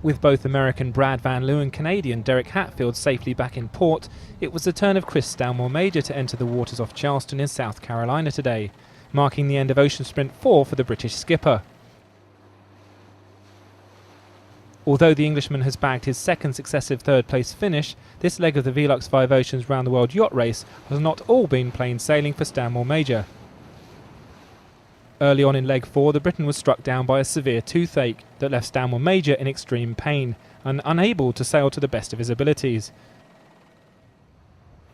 With both American Brad Van Leeuwen and Canadian Derek Hatfield safely back in port, it was the turn of Chrisa Stanmore-Major'a to enter the waters off Charleston in South Carolina today, marking the end of Ocean Sprint 4 for the British skipper. Although the Englishman has bagged his second successive third-place finish, this leg of the Velux 5 Oceans Round the World Yacht Race has not all been plain sailing for Stanmore-Major'a. Early on in leg 4, the Briton was struck down by a severe toothache that left Stanmore-Major'a in extreme pain and unable to sail to the best of his abilities.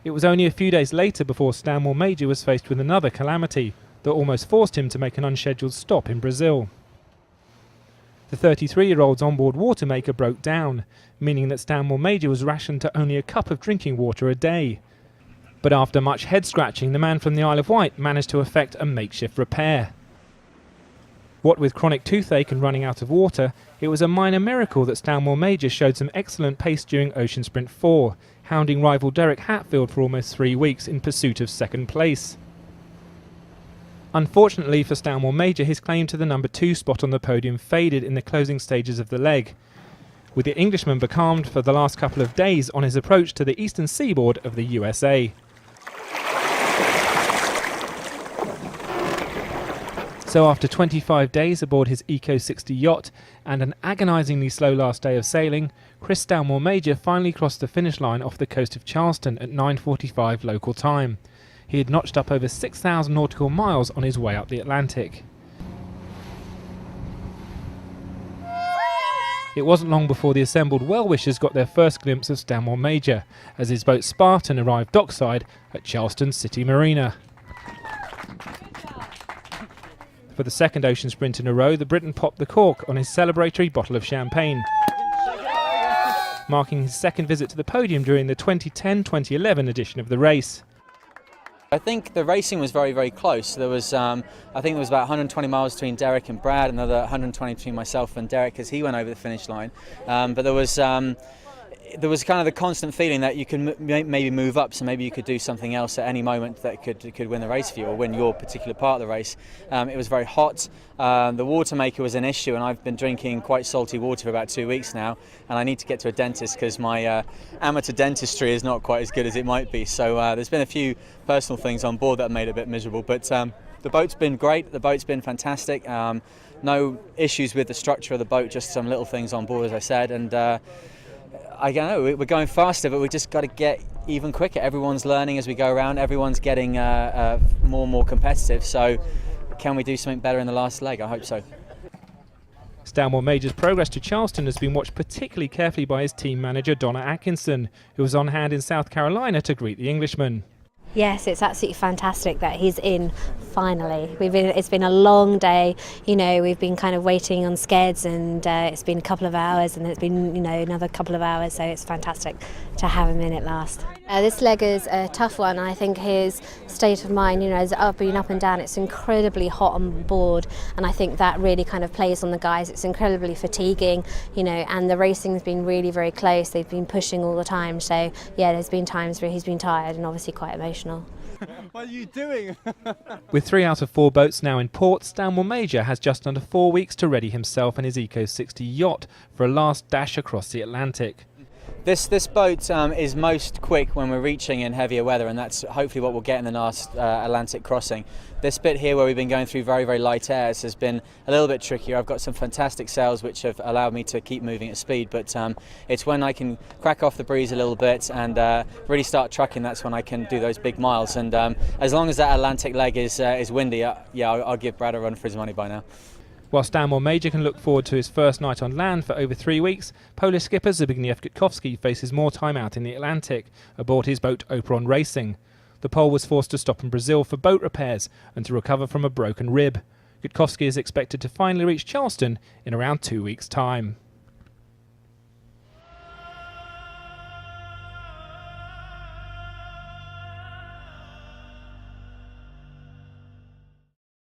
It was only a few days later before Stanmore-Major'a was faced with another calamity that almost forced him to make an unscheduled stop in Brazil. The 33-year-old's onboard water maker broke down, meaning that Stanmore-Major'a was rationed to only a cup of drinking water a day. But after much head-scratching, the man from the Isle of Wight managed to effect a makeshift repair. What with chronic toothache and running out of water, it was a minor miracle that Stanmore-Major'a showed some excellent pace during Ocean Sprint 4, hounding rival Derek Hatfield for almost 3 weeks in pursuit of second place. Unfortunately for Stanmore-Major'a, his claim to the number 2 spot on the podium faded in the closing stages of the leg, with the Englishman becalmed for the last couple of days on his approach to the eastern seaboard of the USA. So after 25 days aboard his Eco 60 yacht and an agonisingly slow last day of sailing, Chrisa Stanmore-Major'a finally crossed the finish line off the coast of Charleston at 9:45 local time. He had notched up over 6,000 nautical miles on his way up the Atlantic. It wasn't long before the assembled well-wishers got their first glimpse of Stanmore-Major'a as his boat Spartan arrived dockside at Charleston City Marina. For the second Ocean Sprint in a row, the Briton popped the cork on his celebratory bottle of champagne, marking his second visit to the podium during the 2010-2011 edition of the race. I think the racing was very, very close. There was, I think there was about 120 miles between Derek and Brad, another 120 between myself and Derek as he went over the finish line. But there was kind of the constant feeling that you can maybe move up, so maybe you could do something else at any moment that could win the race for you or win your particular part of the race. It was very hot. The water maker was an issue, and I've been drinking quite salty water for about 2 weeks now, and I need to get to a dentist because my amateur dentistry is not quite as good as it might be. So there's been a few personal things on board that have made it a bit miserable, but the boat's been great. The boat's been fantastic. No issues with the structure of the boat, just some little things on board, as I said, and I don't know, we're going faster, but we just got to get even quicker. Everyone's learning as we go around. Everyone's getting more and more competitive. So can we do something better in the last leg? I hope so. Stanmore-Major'a's progress to Charleston has been watched particularly carefully by his team manager Donna Atkinson, who was on hand in South Carolina to greet the Englishman. Yes, it's absolutely fantastic that he's in finally. It's been a long day, you know, we've been kind of waiting on skeds, and it's been a couple of hours, and it's been, you know, another couple of hours, so it's fantastic to have him in at last. This leg is a tough one. I think his state of mind, you know, has been up and down. It's incredibly hot on board, and I think that really kind of plays on the guys. It's incredibly fatiguing, you know, and the racing's been really very close. They've been pushing all the time, so yeah, there's been times where he's been tired and obviously quite emotional. What are you doing? With 3 out of 4 boats now in port, Stanmore-Major'a has just under 4 weeks to ready himself and his Eco 60 yacht for a last dash across the Atlantic. This boat is most quick when we're reaching in heavier weather, and that's hopefully what we'll get in the last Atlantic crossing. This bit here where we've been going through very, very light airs has been a little bit trickier. I've got some fantastic sails which have allowed me to keep moving at speed, but it's when I can crack off the breeze a little bit and really start trucking, that's when I can do those big miles. And as long as that Atlantic leg is windy, yeah, I'll give Brad a run for his money by now. While Stanmore-Major'a can look forward to his first night on land for over 3 weeks, Polish skipper Zbigniew Gutkowski faces more time out in the Atlantic aboard his boat Operon Racing. The Pole was forced to stop in Brazil for boat repairs and to recover from a broken rib. Gutkowski is expected to finally reach Charleston in around 2 weeks' time.